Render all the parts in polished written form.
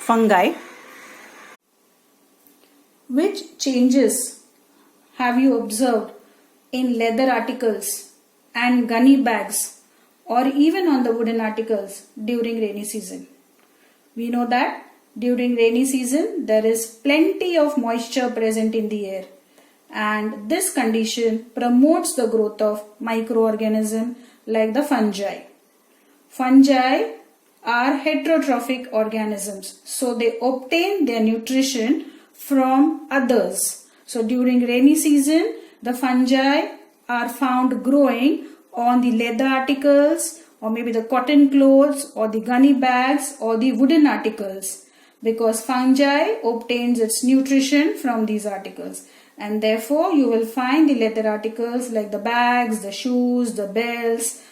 fungi. Which changes have you observed in leather articles and gunny bags or even on the wooden articles during rainy season? We know that during rainy season there is plenty of moisture present in the air, and this condition promotes the growth of microorganisms like the fungi. Fungi are heterotrophic organisms, so they obtain their nutrition from others. So during rainy season, the fungi are found growing on the leather articles or maybe the cotton clothes or the gunny bags or the wooden articles, because fungi obtains its nutrition from these articles, and therefore you will find the leather articles like the bags, the shoes, the belts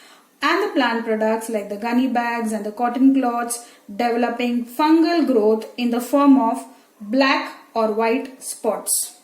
and the plant products like the gunny bags and the cotton cloths developing fungal growth in the form of black or white spots.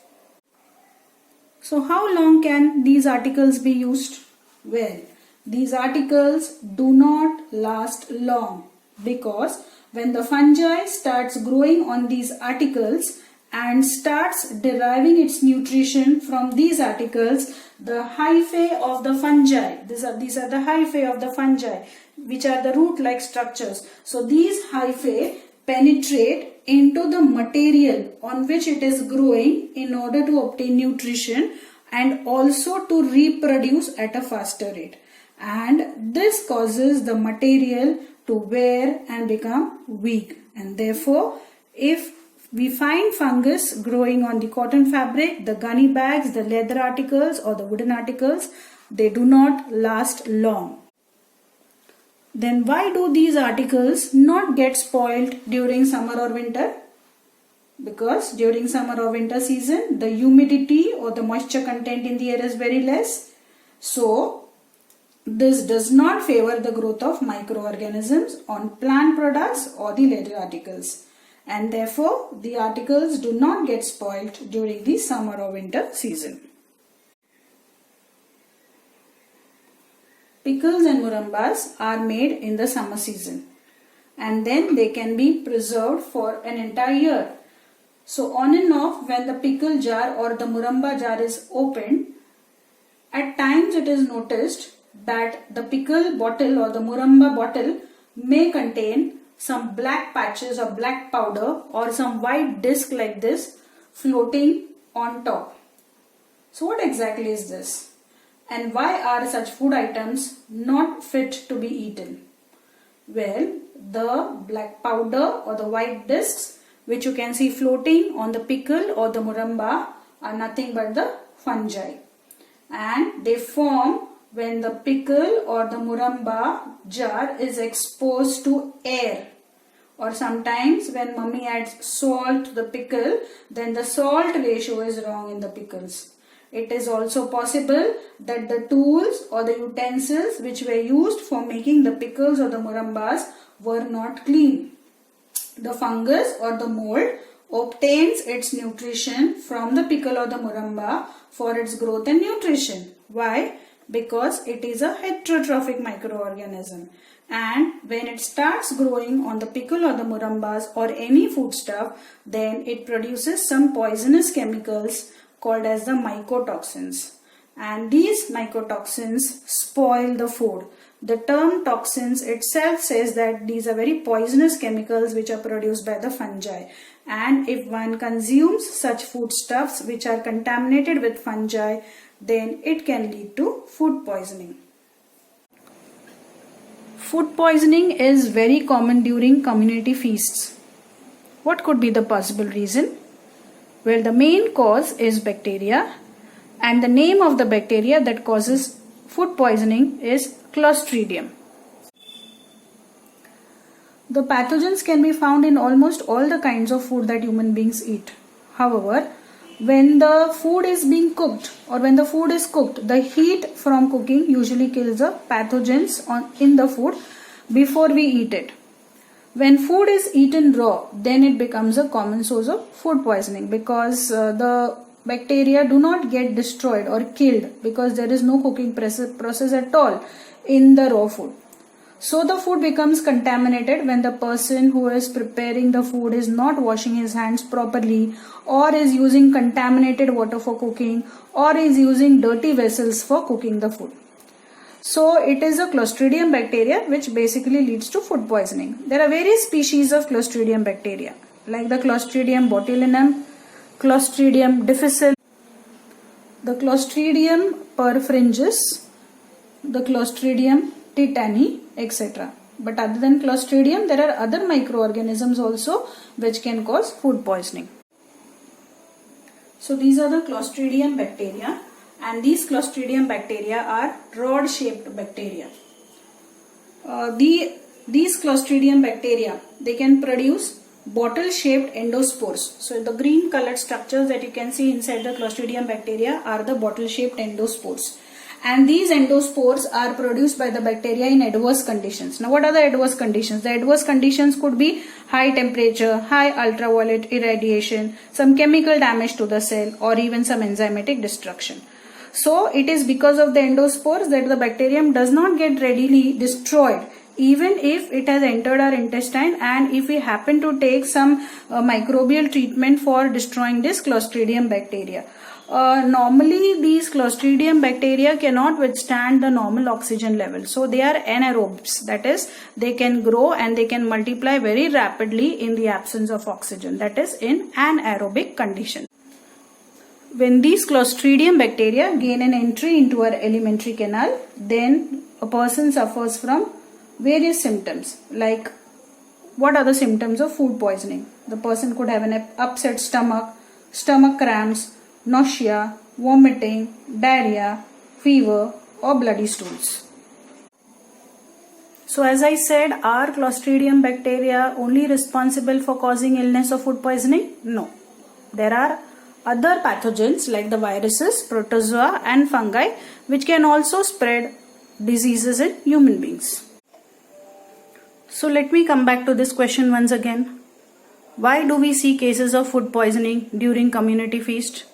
So how long can these articles be used? Well, these articles do not last long, because when the fungi starts growing on these articles and starts deriving its nutrition from these articles, the hyphae of the fungi, these are the hyphae of the fungi, which are the root-like structures. So these hyphae penetrate into the material on which it is growing in order to obtain nutrition and also to reproduce at a faster rate. And this causes the material to wear and become weak. And therefore, if we find fungus growing on the cotton fabric, the gunny bags, the leather articles or the wooden articles, they do not last long. Then why do these articles not get spoiled during summer or winter? Because during summer or winter season, the humidity or the moisture content in the air is very less. So this does not favor the growth of microorganisms on plant products or the leather articles. And therefore, the articles do not get spoiled during the summer or winter season. Pickles and murambas are made in the summer season, and then they can be preserved for an entire year. So on and off, when the pickle jar or the muramba jar is opened, at times it is noticed that the pickle bottle or the muramba bottle may contain some black patches or black powder or some white disc like this floating on top. So what exactly is this? And why are such food items not fit to be eaten? Well, the black powder or the white discs which you can see floating on the pickle or the muramba are nothing but the fungi, and they form when the pickle or the muramba jar is exposed to air, or sometimes when mummy adds salt to the pickle, then the salt ratio is wrong in the pickles. It is also possible that the tools or the utensils which were used for making the pickles or the murambas were not clean. The fungus or the mold obtains its nutrition from the pickle or the muramba for its growth and nutrition. Why? Because it is a heterotrophic microorganism, and when it starts growing on the pickle or the murambas or any foodstuff, then it produces some poisonous chemicals called as the mycotoxins, and these mycotoxins spoil the food. The term toxins itself says that these are very poisonous chemicals which are produced by the fungi, and if one consumes such foodstuffs which are contaminated with fungi, then it can lead to food poisoning. Food poisoning is very common during community feasts. What could be the possible reason? Well, the main cause is bacteria, and the name of the bacteria that causes food poisoning is Clostridium. The pathogens can be found in almost all the kinds of food that human beings eat. However, when the food is being cooked or when the food is cooked, the heat from cooking usually kills the pathogens in the food before we eat it. When food is eaten raw, then it becomes a common source of food poisoning, because the bacteria do not get destroyed or killed because there is no cooking process at all in the raw food. So the food becomes contaminated when the person who is preparing the food is not washing his hands properly, or is using contaminated water for cooking, or is using dirty vessels for cooking the food. So it is a Clostridium bacteria which basically leads to food poisoning. There are various species of Clostridium bacteria like the Clostridium botulinum, Clostridium difficile, the Clostridium perfringens, the Clostridium tetani, etc. But other than Clostridium, there are other microorganisms also which can cause food poisoning. So these are the Clostridium bacteria, and these Clostridium bacteria are rod-shaped bacteria. These Clostridium bacteria, they can produce bottle-shaped endospores. So the green colored structures that you can see inside the Clostridium bacteria are the bottle-shaped endospores. And these endospores are produced by the bacteria in adverse conditions. Now what are the adverse conditions? The adverse conditions could be high temperature, high ultraviolet irradiation, some chemical damage to the cell, or even some enzymatic destruction. So it is because of the endospores that the bacterium does not get readily destroyed, even if it has entered our intestine, and if we happen to take some microbial treatment for destroying this Clostridium bacteria. Normally these Clostridium bacteria cannot withstand the normal oxygen level. So they are anaerobes, that is, they can grow and they can multiply very rapidly in the absence of oxygen, that is in anaerobic condition. When these Clostridium bacteria gain an entry into our alimentary canal, then a person suffers from various symptoms. Like, what are the symptoms of food poisoning? The person could have an upset stomach, stomach cramps, nausea, vomiting, diarrhea, fever, or bloody stools. So as I said, are Clostridium bacteria only responsible for causing illness or food poisoning? No. There are other pathogens like the viruses, protozoa and fungi which can also spread diseases in human beings. So let me come back to this question once again. Why do we see cases of food poisoning during community feast?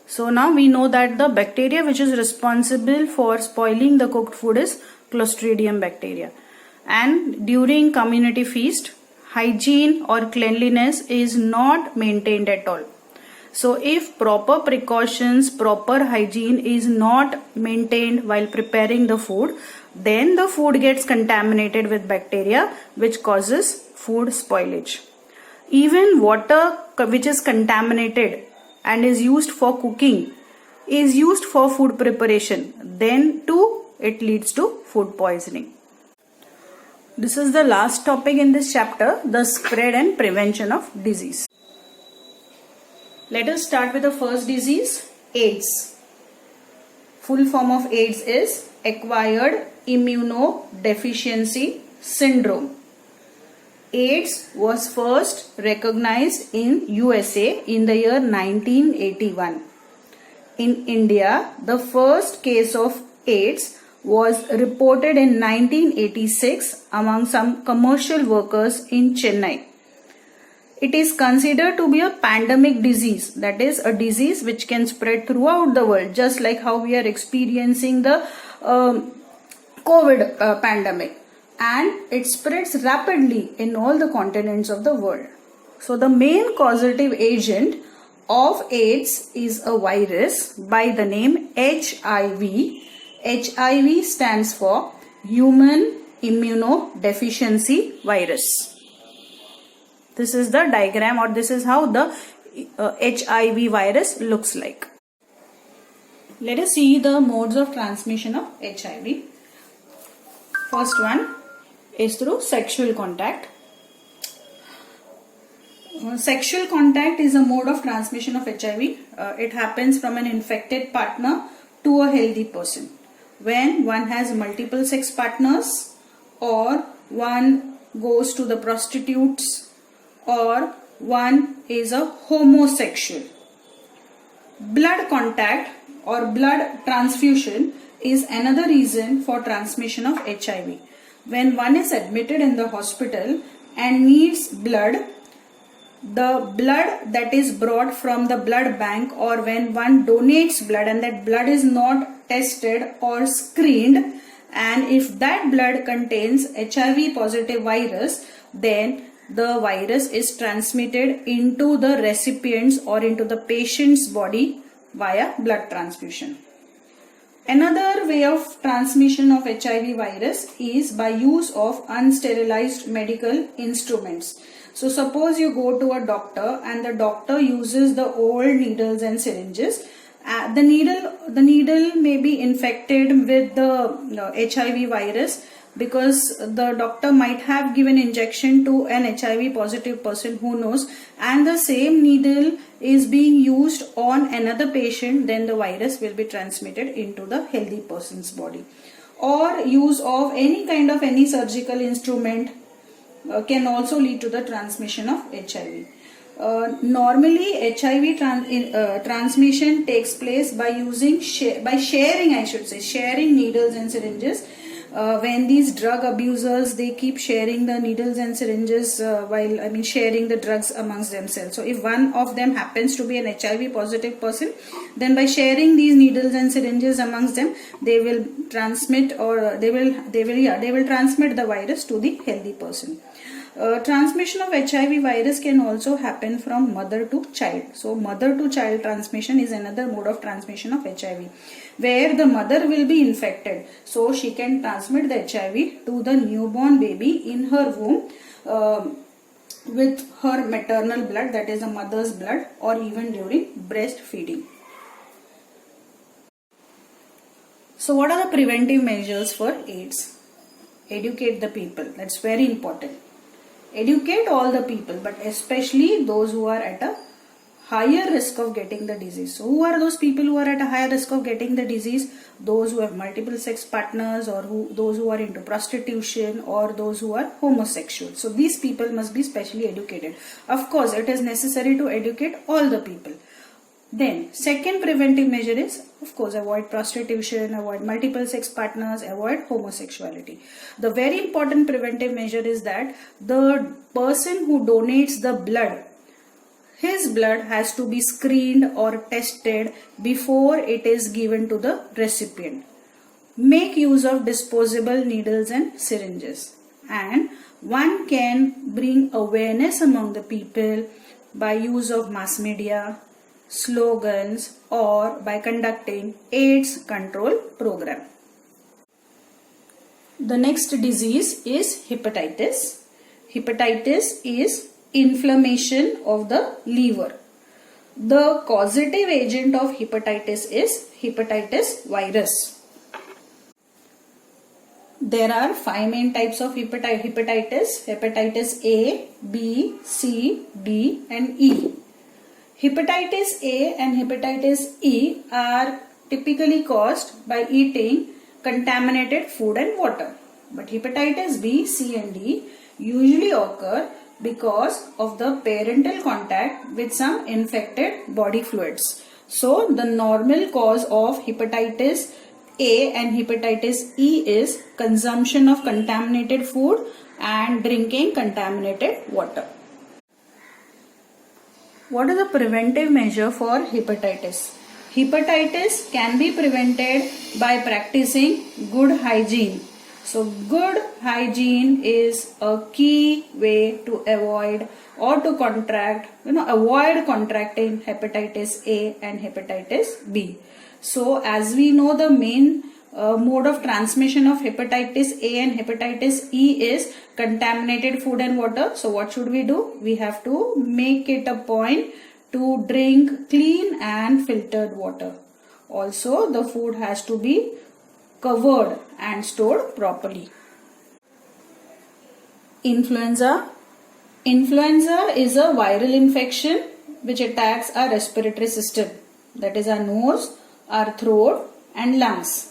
So now we know that the bacteria which is responsible for spoiling the cooked food is Clostridium bacteria. And during community feast, hygiene or cleanliness is not maintained at all. So if proper precautions, proper hygiene is not maintained while preparing the food, then the food gets contaminated with bacteria which causes food spoilage. Even water which is contaminated and is used for cooking is used for food preparation, then too it leads to food poisoning. This is the last topic in this chapter, the spread and prevention of disease. Let us start with the first disease, AIDS. Full form of AIDS is Acquired Immunodeficiency Syndrome. AIDS was first recognized in USA in the year 1981. In India, the first case of AIDS was reported in 1986 among some commercial workers in Chennai. It is considered to be a pandemic disease, that is a disease which can spread throughout the world, just like how we are experiencing the COVID pandemic. And it spreads rapidly in all the continents of the world. So the main causative agent of AIDS is a virus by the name HIV. HIV stands for Human Immunodeficiency Virus. This is the diagram, or this is how the HIV virus looks like. Let us see the modes of transmission of HIV. First one is through sexual contact. Sexual contact is a mode of transmission of HIV. It happens from an infected partner to a healthy person. When one has multiple sex partners, or one goes to the prostitutes, or one is a homosexual. Blood contact or blood transfusion is another reason for transmission of HIV. When one is admitted in the hospital and needs blood, the blood that is brought from the blood bank, or when one donates blood and that blood is not tested or screened, and if that blood contains HIV positive virus, then the virus is transmitted into the recipient's or into the patient's body via blood transfusion. Another way of transmission of HIV virus is by use of unsterilized medical instruments. So suppose you go to a doctor and the doctor uses the old needles and syringes. The needle may be infected with the HIV virus because the doctor might have given injection to an HIV positive person, who knows, and the same needle is being used on another patient, then the virus will be transmitted into the healthy person's body. Or use of any surgical instrument can also lead to the transmission of HIV. Normally HIV transmission takes place by sharing needles and syringes. When these drug abusers, they keep sharing the needles and syringes sharing the drugs amongst themselves. So if one of them happens to be an HIV positive person, then by sharing these needles and syringes amongst them, they will transmit they will transmit the virus to the healthy person. Transmission of HIV virus can also happen from mother to child. So mother to child transmission is another mode of transmission of HIV, where the mother will be infected. So she can transmit the HIV to the newborn baby in her womb with her maternal blood, that is the mother's blood, or even during breastfeeding. So what are the preventive measures for AIDS? Educate the people. That's very important. Educate all the people, but especially those who are at a higher risk of getting the disease. So who are those people who are at a higher risk of getting the disease? Those who have multiple sex partners, or those who are into prostitution, or those who are homosexual. So these people must be specially educated. Of course, it is necessary to educate all the people. Then second preventive measure is, of course, avoid prostitution, avoid multiple sex partners, avoid homosexuality. The very important preventive measure is that the person who donates the blood, his blood has to be screened or tested before it is given to the recipient. Make use of disposable needles and syringes. And one can bring awareness among the people by use of mass media, slogans, or by conducting AIDS control program. The next disease is hepatitis. Hepatitis is inflammation of the liver. The causative agent of hepatitis is hepatitis virus. There are 5 main types of hepatitis: hepatitis A, B, C, D and E. Hepatitis A and hepatitis E are typically caused by eating contaminated food and water. But hepatitis B, C and D usually occur because of the parental contact with some infected body fluids. So the normal cause of hepatitis A and hepatitis E is consumption of contaminated food and drinking contaminated water. What is the preventive measure for hepatitis? Hepatitis can be prevented by practicing good hygiene. So good hygiene is a key way to avoid or to avoid contracting hepatitis A and hepatitis B. So as we know, the main mode of transmission of hepatitis A and hepatitis E is contaminated food and water. So what should we do? We have to make it a point to drink clean and filtered water. Also, the food has to be covered and stored properly. Influenza. Influenza is a viral infection which attacks our respiratory system, that is our nose, our throat and lungs.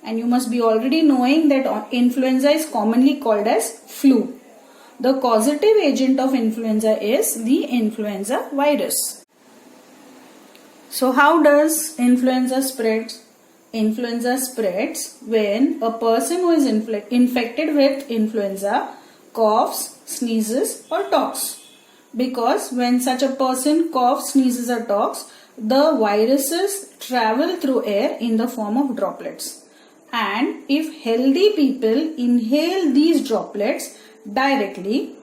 And you must be already knowing that influenza is commonly called as flu. The causative agent of influenza is the influenza virus. So how does influenza spread? Influenza spreads when a person who is infected with influenza coughs, sneezes or talks. Because when such a person coughs, sneezes or talks, the viruses travel through air in the form of droplets. And if healthy people inhale these droplets directly,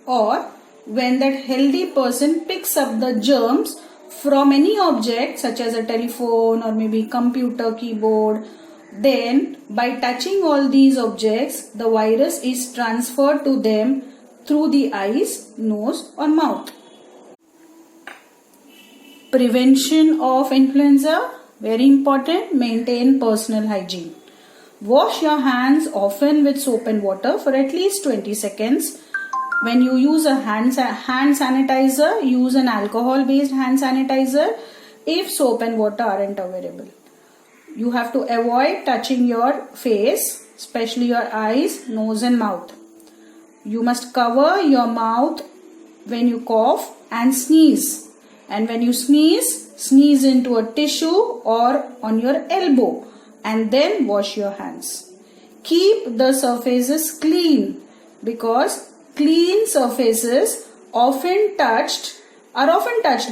or when that healthy person picks up the germs from any object such as a telephone or maybe computer keyboard, then by touching all these objects, the virus is transferred to them through the eyes, nose or mouth. Prevention of influenza, very important, maintain personal hygiene. Wash your hands often with soap and water for at least 20 seconds. When you use a hand sanitizer, use an alcohol based hand sanitizer if soap and water aren't available. You have to avoid touching your face, especially your eyes, nose and mouth. You must cover your mouth when you cough and sneeze. And when you sneeze, sneeze into a tissue or on your elbow and then wash your hands. Keep the surfaces clean, because clean surfaces are often touched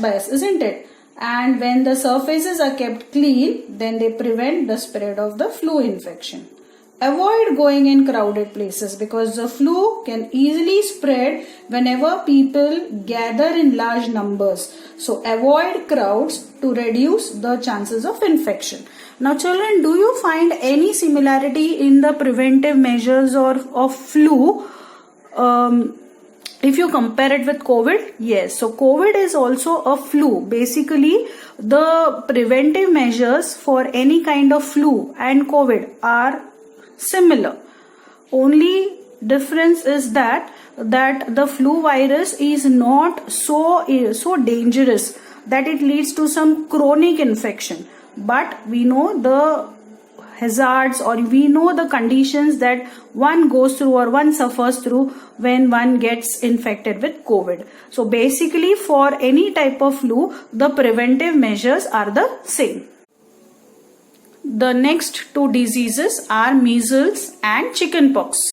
by us, isn't it? And when the surfaces are kept clean, then they prevent the spread of the flu infection. Avoid going in crowded places, because the flu can easily spread whenever people gather in large numbers. So avoid crowds to reduce the chances of infection. Now children, do you find any similarity in the preventive measures of flu if you compare it with COVID? Yes. So COVID is also a flu. Basically, the preventive measures for any kind of flu and COVID are similar. Only difference is that the flu virus is not so dangerous that it leads to some chronic infection. But we know the hazards, or we know the conditions that one goes through or one suffers through when one gets infected with COVID. So basically, for any type of flu, the preventive measures are the same. The next two diseases are measles and chickenpox.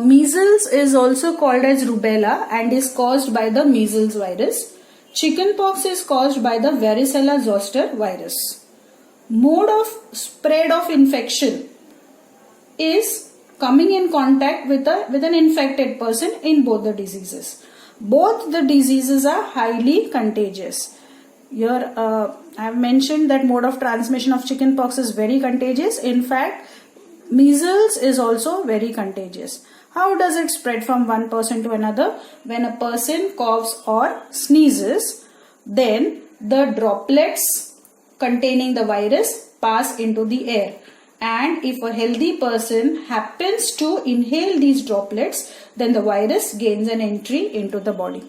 Measles is also called as rubella and is caused by the measles virus. Chickenpox is caused by the varicella zoster virus. Mode of spread of infection is coming in contact with an infected person in both the diseases. Both the diseases are highly contagious. Here I have mentioned that mode of transmission of chickenpox is very contagious. In fact, measles is also very contagious. How does it spread from one person to another? When a person coughs or sneezes, then the droplets containing the virus pass into the air. And if a healthy person happens to inhale these droplets, then the virus gains an entry into the body.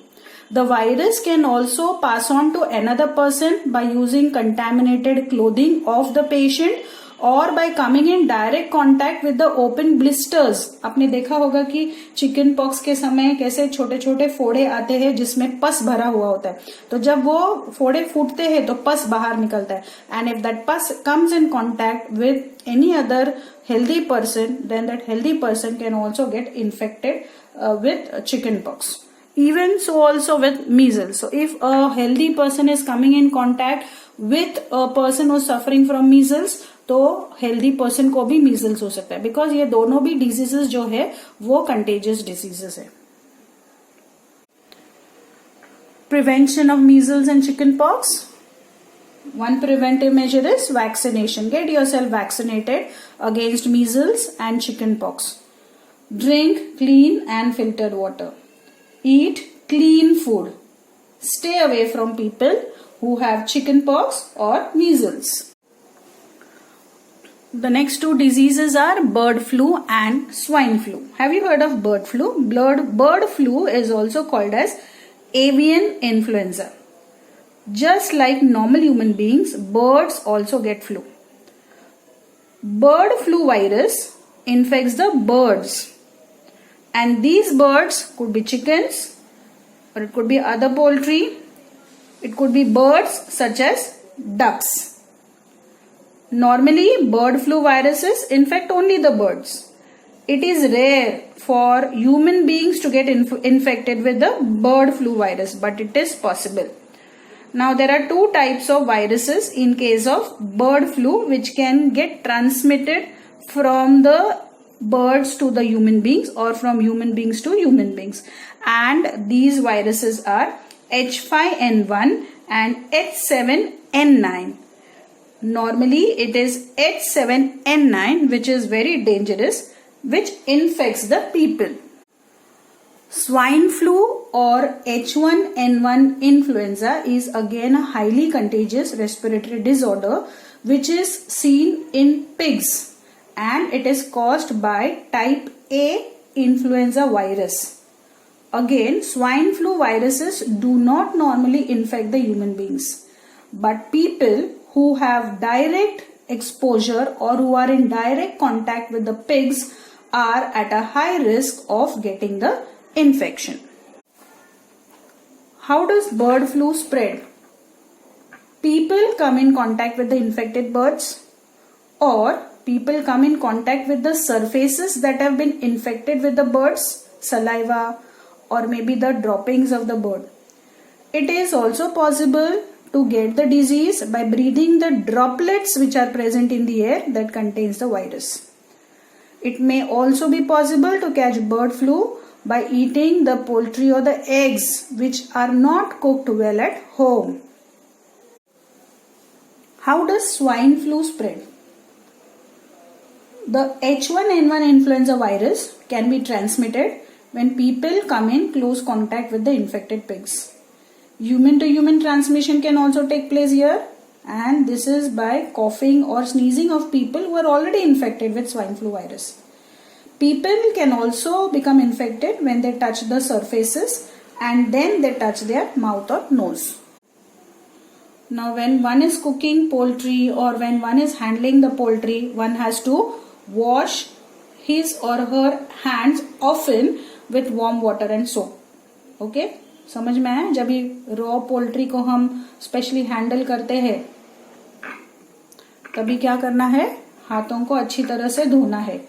The virus can also pass on to another person by using contaminated clothing of the patient और by coming in direct contact with the open blisters. आपने देखा होगा कि chicken pox के समय कैसे छोटे छोटे फोड़े आते हैं जिसमें पस भरा हुआ होता है, तो जब वो फोड़े फूटते हैं तो पस बाहर निकलता है. एंड इफ दैट पस comes in contact with any other healthy person, then that healthy person can also get infected with chicken pox. Even so also with measles. So if a healthy person is coming in contact with a person who is suffering from measles, तो healthy person को भी measles हो सकता है, because ये दोनों भी diseases जो है वो कंटेजियस डिजीजेस है. Prevention of measles and chicken pox. One preventive measure is vaccination. Get yourself vaccinated against measles and chickenpox. Drink clean and filtered water. Eat clean food. Stay away from people who have chickenpox or measles. The next two diseases are bird flu and swine flu. Have you heard of bird flu? Bird flu is also called as avian influenza. Just like normal human beings, birds also get flu. Bird flu virus infects the birds, and these birds could be chickens, or it could be other poultry. It could be birds such as ducks. Normally, bird flu viruses infect only the birds. It is rare for human beings to get infected with the bird flu virus, but it is possible. Now there are two types of viruses in case of bird flu which can get transmitted from the birds to the human beings or from human beings to human beings, and these viruses are H5N1 and H7N9. Normally it is H7N9 which is very dangerous, which infects the people. Swine flu or H1N1 influenza is again a highly contagious respiratory disorder which is seen in pigs, and it is caused by type A influenza virus. Again, swine flu viruses do not normally infect the human beings, but people who have direct exposure or who are in direct contact with the pigs are at a high risk of getting the infection. How does bird flu spread? People come in contact with the infected birds, or people come in contact with the surfaces that have been infected with the bird's saliva or maybe the droppings of the bird. It is also possible to get the disease by breathing the droplets which are present in the air that contains the virus. It may also be possible to catch bird flu by eating the poultry or the eggs which are not cooked well at home. How does swine flu spread? The H1N1 influenza virus can be transmitted when people come in close contact with the infected pigs. Human to human transmission can also take place here, and this is by coughing or sneezing of people who are already infected with swine flu virus. People can also become infected when they touch the surfaces and then they touch their mouth or nose. Now when one is cooking poultry or when one is handling the poultry, one has to wash his or her hands often with warm water and soap. Okay? समझ में आया? जब ये raw poultry को हम specially handle करते हैं तभी क्या करना है? हाथों को अच्छी तरह से धोना है.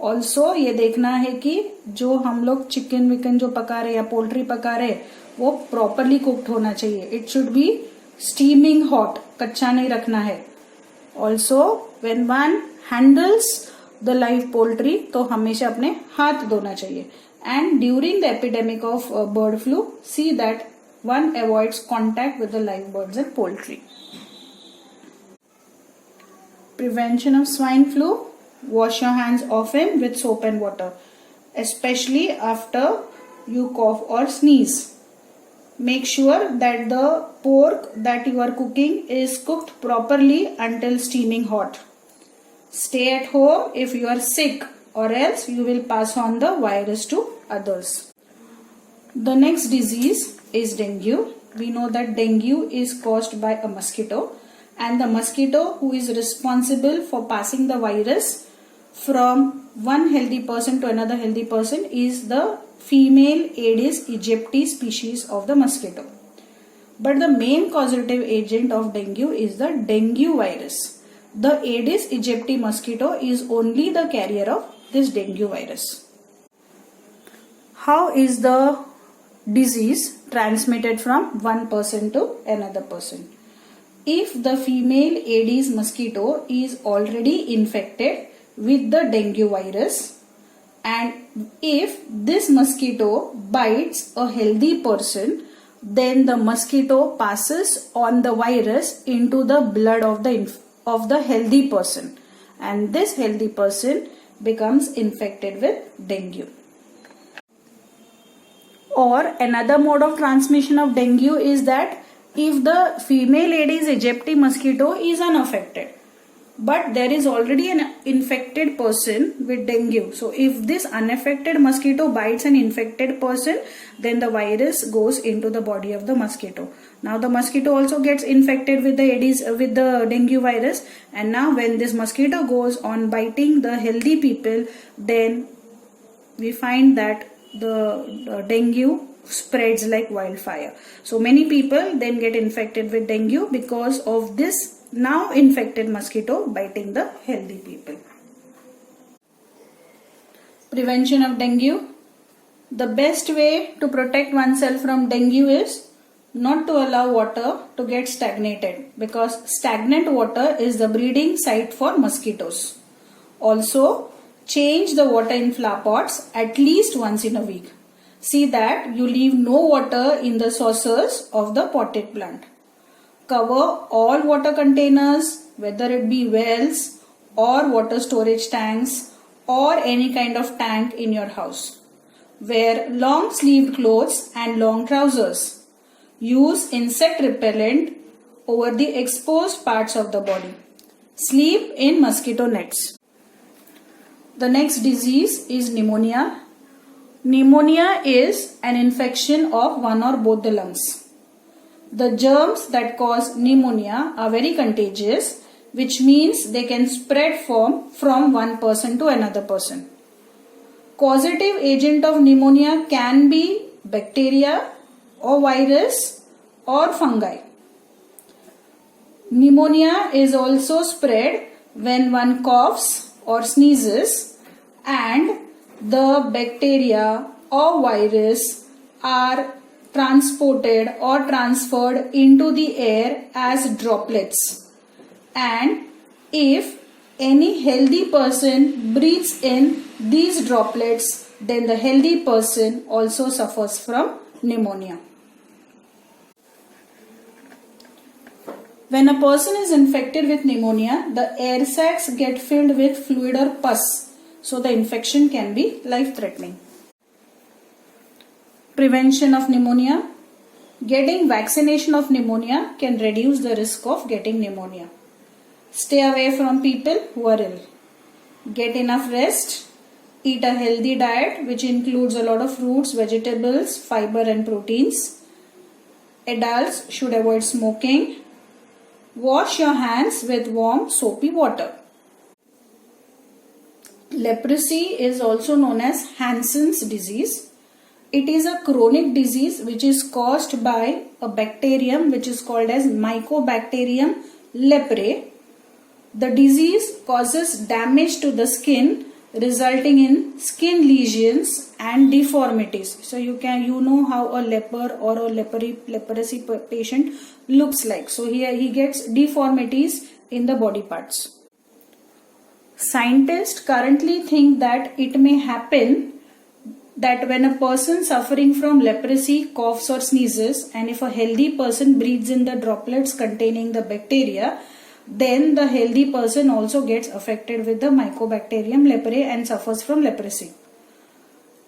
ऑल्सो ये देखना है कि जो हम लोग चिकन विकन जो पका रहे या पोल्ट्री पका रहे वो प्रॉपरली कुक्ड होना चाहिए. It should be steaming hot, कच्चा नहीं रखना है. Also when one handles the live poultry तो हमेशा अपने हाथ धोना चाहिए. And during the epidemic of bird flu, see that one avoids contact with the live birds and poultry. Prevention of swine flu: wash your hands often with soap and water, especially after you cough or sneeze. Make sure that the pork that you are cooking is cooked properly until steaming hot. Stay at home if you are sick, or else you will pass on the virus to others. The next disease is dengue. We know that dengue is caused by a mosquito, and the mosquito who is responsible for passing the virus from one healthy person to another healthy person is the female Aedes aegypti species of the mosquito. But the main causative agent of dengue is the dengue virus. The Aedes aegypti mosquito is only the carrier of this dengue virus. How is the disease transmitted from one person to another person? If the female Aedes mosquito is already infected with the dengue virus, and if this mosquito bites a healthy person, then the mosquito passes on the virus into the blood of the healthy person, and this healthy person becomes infected with dengue. Or another mode of transmission of dengue is that if the female Aedes aegypti mosquito is unaffected, but there is already an infected person with dengue. So if this unaffected mosquito bites an infected person, then the virus goes into the body of the mosquito. Now the mosquito also gets infected with the dengue virus, and now when this mosquito goes on biting the healthy people, then we find that the dengue spreads like wildfire. So many people then get infected with dengue because of this now infected mosquito biting the healthy people. Prevention of dengue. The best way to protect oneself from dengue is not to allow water to get stagnated, because stagnant water is the breeding site for mosquitoes. Also, change the water in flower pots at least once in a week. See that you leave no water in the saucers of the potted plant. Cover all water containers, whether it be wells or water storage tanks or any kind of tank in your house. Wear long sleeved clothes and long trousers. Use insect repellent over the exposed parts of the body. Sleep in mosquito nets. The next disease is pneumonia. Pneumonia is an infection of one or both the lungs. The germs that cause pneumonia are very contagious, which means they can spread from one person to another person. Causative agent of pneumonia can be bacteria or virus or fungi. Pneumonia is also spread when one coughs or sneezes and the bacteria or virus are transported or transferred into the air as droplets. And if any healthy person breathes in these droplets, then the healthy person also suffers from pneumonia. When a person is infected with pneumonia, the air sacs get filled with fluid or pus, so the infection can be life-threatening. Prevention of pneumonia. Getting vaccination of pneumonia can reduce the risk of getting pneumonia. Stay away from people who are ill. Get enough rest. Eat a healthy diet which includes a lot of fruits, vegetables, fiber and proteins. Adults should avoid smoking. Wash your hands with warm soapy water. Leprosy is also known as Hansen's disease. It is a chronic disease which is caused by a bacterium which is called as Mycobacterium leprae. The disease causes damage to the skin, resulting in skin lesions and deformities. So you know how a leper or a leprosy patient looks like. So here he gets deformities in the body parts. Scientists currently think that it may happen that when a person suffering from leprosy coughs or sneezes, and if a healthy person breathes in the droplets containing the bacteria, then the healthy person also gets affected with the Mycobacterium leprae and suffers from leprosy.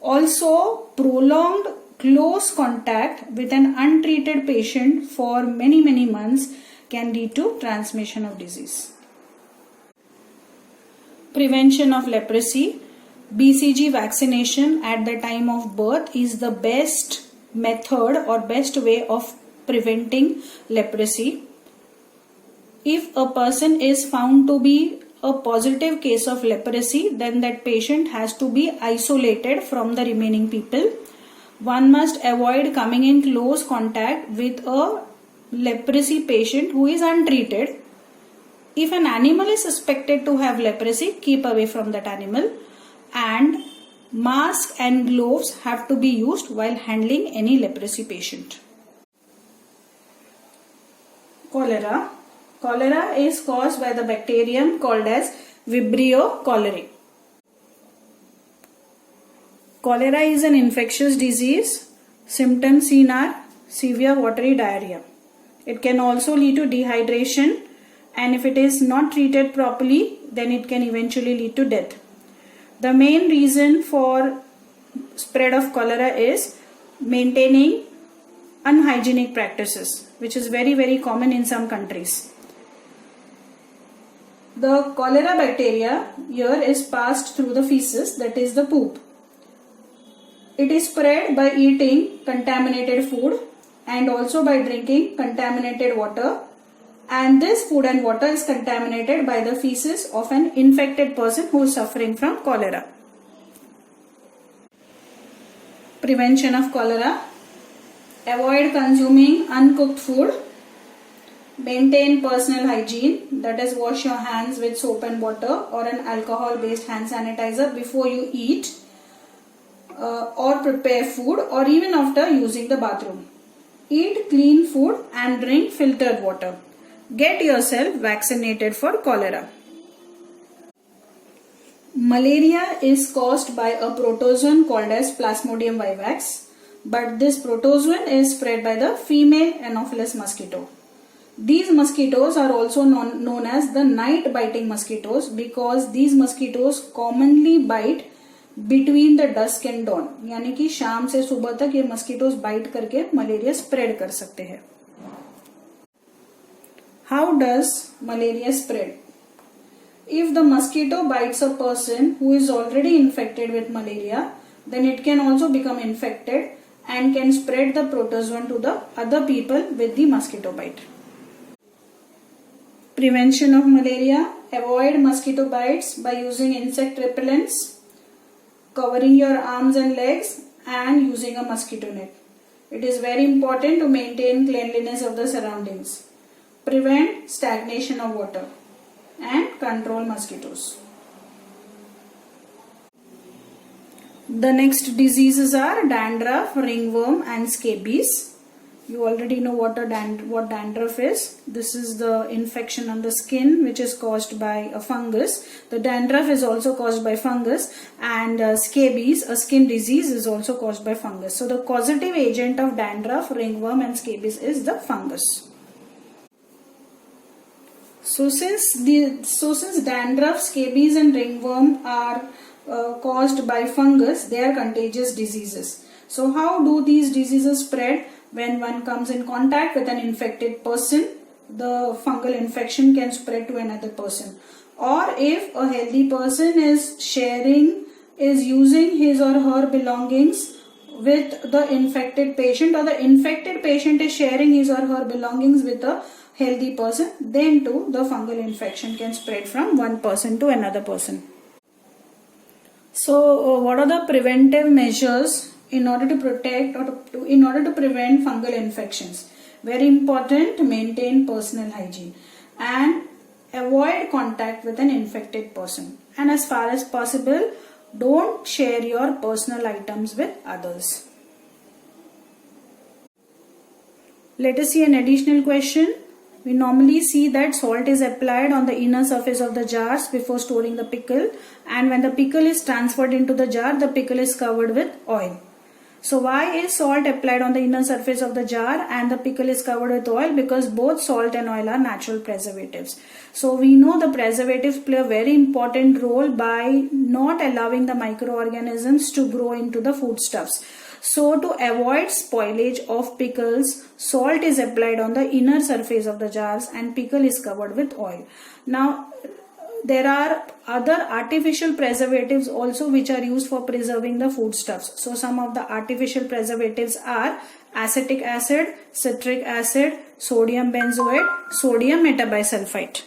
Also, prolonged close contact with an untreated patient for many months can lead to transmission of disease. Prevention of leprosy. BCG vaccination at the time of birth is the best method or best way of preventing leprosy. If a person is found to be a positive case of leprosy, then that patient has to be isolated from the remaining people. One must avoid coming in close contact with a leprosy patient who is untreated. If an animal is suspected to have leprosy, keep away from that animal, and mask and gloves have to be used while handling any leprosy patient. Cholera. Cholera is caused by the bacterium called as Vibrio cholerae. Cholera is an infectious disease. Symptoms seen are severe watery diarrhea. It can also lead to dehydration, and if it is not treated properly, then it can eventually lead to death. The main reason for spread of cholera is maintaining unhygienic practices, which is very common in some countries. The cholera bacteria here is passed through the feces, that is the poop. It is spread by eating contaminated food and also by drinking contaminated water, and this food and water is contaminated by the feces of an infected person who is suffering from cholera. Prevention of cholera. Avoid consuming uncooked food. Maintain personal hygiene, that is wash your hands with soap and water or an alcohol based hand sanitizer before you eat or prepare food or even after using the bathroom. Eat clean food and drink filtered water. Get yourself vaccinated for cholera. Malaria is caused by a protozoan called as Plasmodium vivax, but this protozoan is spread by the female Anopheles mosquito. These mosquitoes are also known as the night biting mosquitoes because these mosquitoes commonly bite between the dusk and dawn. यानी कि शाम से सुबह तक ये mosquitoes bite करके malaria spread कर सकते हैं. How does malaria spread? If the mosquito bites a person who is already infected with malaria, then it can also become infected and can spread the protozoan to the other people with the mosquito bite. Prevention of malaria: avoid mosquito bites by using insect repellents, covering your arms and legs, and using a mosquito net. It is very important to maintain cleanliness of the surroundings, prevent stagnation of water, and control mosquitoes. The next diseases are dandruff, ringworm, and scabies. You already know what dandruff is. This is the infection on the skin which is caused by a fungus. The dandruff is also caused by fungus, and scabies, a skin disease, is also caused by fungus. So the causative agent of dandruff, ringworm, and scabies is the fungus. So since dandruff, scabies, and ringworm are caused by fungus, they are contagious diseases. So how do these diseases spread? When one comes in contact with an infected person, the fungal infection can spread to another person. Or if a healthy person is using his or her belongings with the infected patient, or the infected patient is sharing his or her belongings with a healthy person, then too the fungal infection can spread from one person to another person. So what are the preventive measures in order to protect or in order to prevent fungal infections? Very important, to maintain personal hygiene and avoid contact with an infected person, and as far as possible don't share your personal items with others. Let us see an additional question. We normally see that salt is applied on the inner surface of the jars before storing the pickle, and when the pickle is transferred into the jar, the pickle is covered with oil. So why is salt applied on the inner surface of the jar and the pickle is covered with oil? Because both salt and oil are natural preservatives. So we know the preservatives play a very important role by not allowing the microorganisms to grow into the foodstuffs. So to avoid spoilage of pickles, salt is applied on the inner surface of the jars and pickle is covered with oil. Now there are other artificial preservatives also which are used for preserving the foodstuffs. So some of the artificial preservatives are acetic acid, citric acid, sodium benzoate, sodium metabisulfite.